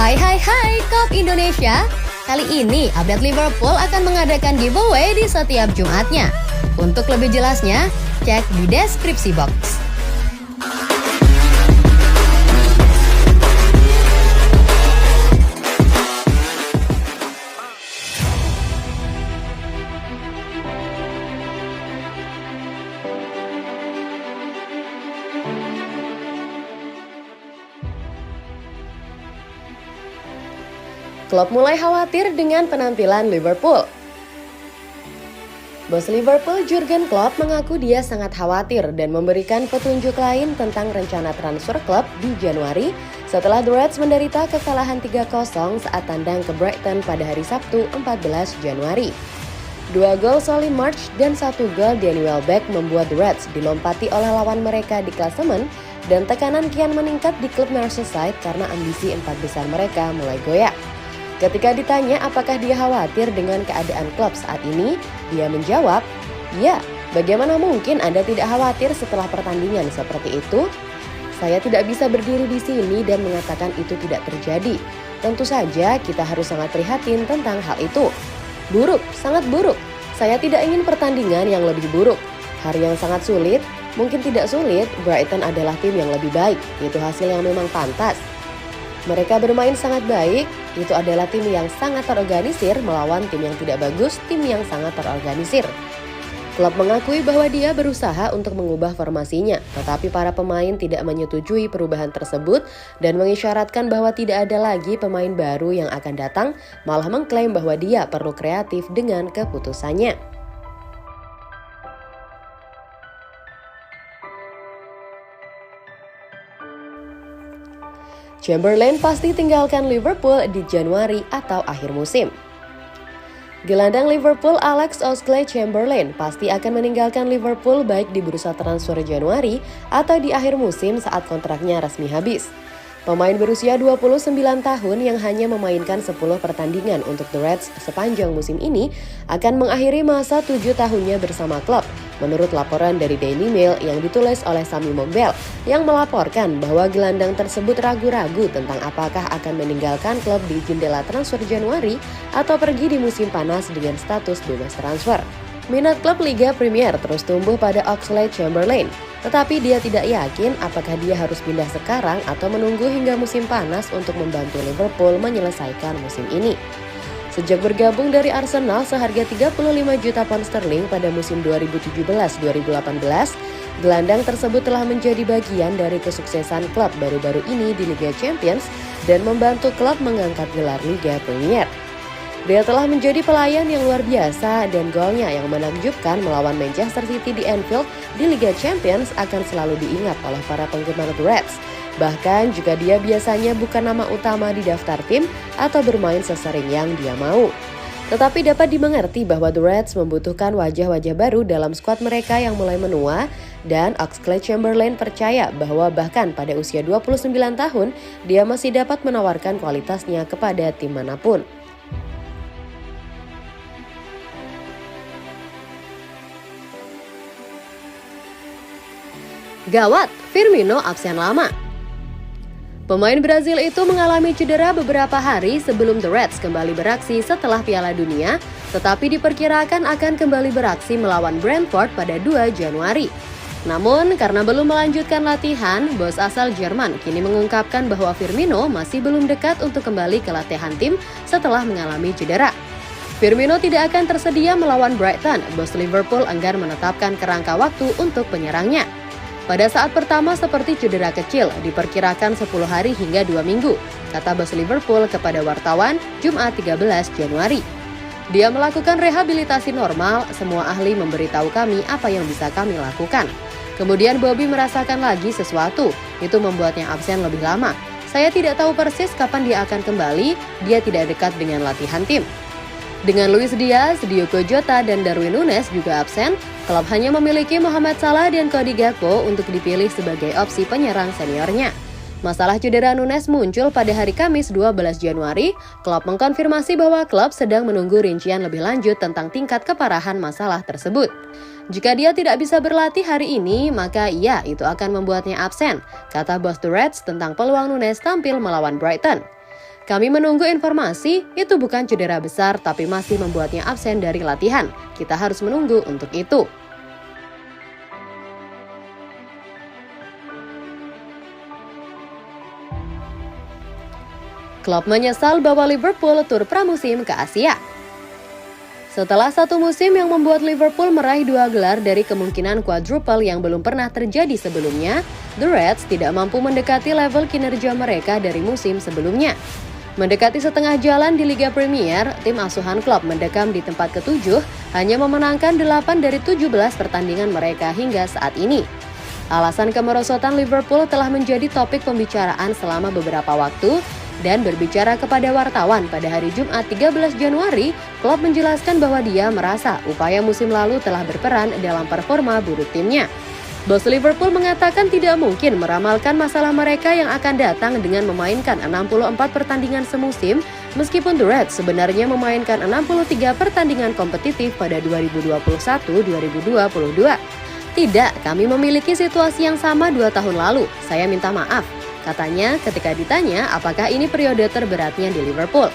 Hai Kop Indonesia. Kali ini update Liverpool akan mengadakan giveaway di setiap Jumatnya. Untuk lebih jelasnya, cek di deskripsi box. Klopp mulai khawatir dengan penampilan Liverpool. Bos Liverpool Jurgen Klopp mengaku dia sangat khawatir dan memberikan petunjuk lain tentang rencana transfer Klopp di Januari setelah The Reds menderita kekalahan 3-0 saat tandang ke Brighton pada hari Sabtu 14 Januari. 2 gol Solly March dan 1 gol Danny Welbeck membuat The Reds dilompati oleh lawan mereka di klasemen dan tekanan kian meningkat di klub Merseyside karena ambisi 4 besar mereka mulai goyah. Ketika ditanya apakah dia khawatir dengan keadaan klub saat ini, dia menjawab, "Ya, bagaimana mungkin Anda tidak khawatir setelah pertandingan seperti itu? Saya tidak bisa berdiri di sini dan mengatakan itu tidak terjadi. Tentu saja kita harus sangat prihatin tentang hal itu. Buruk, sangat buruk. Saya tidak ingin pertandingan yang lebih buruk. Hari yang sangat sulit, mungkin tidak sulit, Brighton adalah tim yang lebih baik. Itu hasil yang memang pantas. Mereka bermain sangat baik, itu adalah tim yang sangat terorganisir melawan tim yang tidak bagus, tim yang sangat terorganisir." Klopp mengakui bahwa dia berusaha untuk mengubah formasinya, tetapi para pemain tidak menyetujui perubahan tersebut dan mengisyaratkan bahwa tidak ada lagi pemain baru yang akan datang, malah mengklaim bahwa dia perlu kreatif dengan keputusannya. Chamberlain pasti tinggalkan Liverpool di Januari atau akhir musim. Gelandang Liverpool Alex Oxlade-Chamberlain pasti akan meninggalkan Liverpool baik di bursa transfer Januari atau di akhir musim saat kontraknya resmi habis. Pemain berusia 29 tahun yang hanya memainkan 10 pertandingan untuk The Reds sepanjang musim ini akan mengakhiri masa 7 tahunnya bersama klub, menurut laporan dari Daily Mail yang ditulis oleh Sami Mombel yang melaporkan bahwa gelandang tersebut ragu-ragu tentang apakah akan meninggalkan klub di jendela transfer Januari atau pergi di musim panas dengan status bebas transfer. Minat klub Liga Premier terus tumbuh pada Oxlade-Chamberlain, tetapi dia tidak yakin apakah dia harus pindah sekarang atau menunggu hingga musim panas untuk membantu Liverpool menyelesaikan musim ini. Sejak bergabung dari Arsenal seharga 35 juta pound sterling pada musim 2017-2018, gelandang tersebut telah menjadi bagian dari kesuksesan klub baru-baru ini di Liga Champions dan membantu klub mengangkat gelar Liga Premier. Dia telah menjadi pelayan yang luar biasa dan golnya yang menakjubkan melawan Manchester City di Anfield di Liga Champions akan selalu diingat oleh para penggemar The Reds. Bahkan juga dia biasanya bukan nama utama di daftar tim atau bermain sesering yang dia mau. Tetapi dapat dimengerti bahwa The Reds membutuhkan wajah-wajah baru dalam skuad mereka yang mulai menua dan Oxlade-Chamberlain percaya bahwa bahkan pada usia 29 tahun dia masih dapat menawarkan kualitasnya kepada tim manapun. Gawat, Firmino absen lama. Pemain Brazil itu mengalami cedera beberapa hari sebelum The Reds kembali beraksi setelah Piala Dunia, tetapi diperkirakan akan kembali beraksi melawan Brentford pada 2 Januari. Namun, karena belum melanjutkan latihan, bos asal Jerman kini mengungkapkan bahwa Firmino masih belum dekat untuk kembali ke latihan tim setelah mengalami cedera. Firmino tidak akan tersedia melawan Brighton, bos Liverpool enggan menetapkan kerangka waktu untuk penyerangnya. Pada saat pertama seperti cedera kecil, diperkirakan 10 hari hingga 2 minggu, kata bos Liverpool kepada wartawan Jumat 13 Januari. Dia melakukan rehabilitasi normal, semua ahli memberitahu kami apa yang bisa kami lakukan. Kemudian Bobby merasakan lagi sesuatu, itu membuatnya absen lebih lama. Saya tidak tahu persis kapan dia akan kembali, dia tidak dekat dengan latihan tim. Dengan Luis Diaz, Diogo Jota, dan Darwin Núñez juga absen, klub hanya memiliki Mohamed Salah dan Cody Gakpo untuk dipilih sebagai opsi penyerang seniornya. Masalah cedera Núñez muncul pada hari Kamis 12 Januari. Klub mengkonfirmasi bahwa klub sedang menunggu rincian lebih lanjut tentang tingkat keparahan masalah tersebut. Jika dia tidak bisa berlatih hari ini, maka iya, itu akan membuatnya absen, kata bos The Reds tentang peluang Núñez tampil melawan Brighton. Kami menunggu informasi, itu bukan cedera besar tapi masih membuatnya absen dari latihan. Kita harus menunggu untuk itu. Klopp menyesal bahwa Liverpool tur pramusim ke Asia. Setelah satu musim yang membuat Liverpool meraih 2 gelar dari kemungkinan quadruple yang belum pernah terjadi sebelumnya, The Reds tidak mampu mendekati level kinerja mereka dari musim sebelumnya. Mendekati setengah jalan di Liga Premier, tim asuhan Klopp mendekam di tempat ke-7, hanya memenangkan 8 dari 17 pertandingan mereka hingga saat ini. Alasan kemerosotan Liverpool telah menjadi topik pembicaraan selama beberapa waktu, dan berbicara kepada wartawan pada hari Jumat 13 Januari, Klopp menjelaskan bahwa dia merasa upaya musim lalu telah berperan dalam performa buruk timnya. Bos Liverpool mengatakan tidak mungkin meramalkan masalah mereka yang akan datang dengan memainkan 64 pertandingan semusim, meskipun The Reds sebenarnya memainkan 63 pertandingan kompetitif pada 2021-2022. Tidak, kami memiliki situasi yang sama 2 tahun lalu, saya minta maaf, katanya ketika ditanya apakah ini periode terberatnya di Liverpool.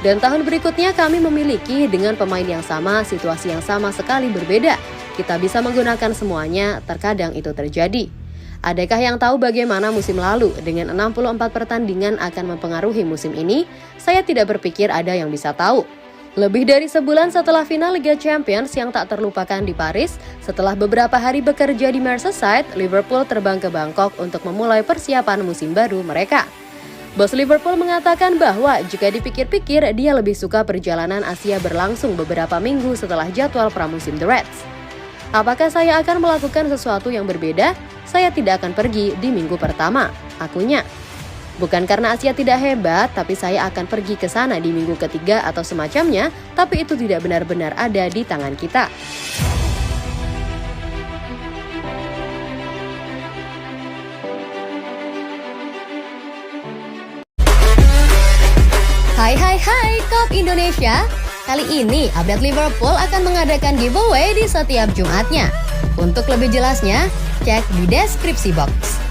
Dan tahun berikutnya kami memiliki dengan pemain yang sama, situasi yang sama sekali berbeda. Kita bisa menggunakan semuanya, terkadang itu terjadi. Adakah yang tahu bagaimana musim lalu dengan 64 pertandingan akan mempengaruhi musim ini? Saya tidak berpikir ada yang bisa tahu. Lebih dari sebulan setelah final Liga Champions yang tak terlupakan di Paris, setelah beberapa hari bekerja di Merseyside, Liverpool terbang ke Bangkok untuk memulai persiapan musim baru mereka. Bos Liverpool mengatakan bahwa jika dipikir-pikir, dia lebih suka perjalanan Asia berlangsung beberapa minggu setelah jadwal pramusim The Reds. Apakah saya akan melakukan sesuatu yang berbeda? Saya tidak akan pergi di minggu pertama, akunya. Bukan karena Asia tidak hebat, tapi saya akan pergi ke sana di minggu ketiga atau semacamnya, tapi itu tidak benar-benar ada di tangan kita. Hai Kop Indonesia. Kali ini update Liverpool akan mengadakan giveaway di setiap Jumatnya. Untuk lebih jelasnya, cek di deskripsi box.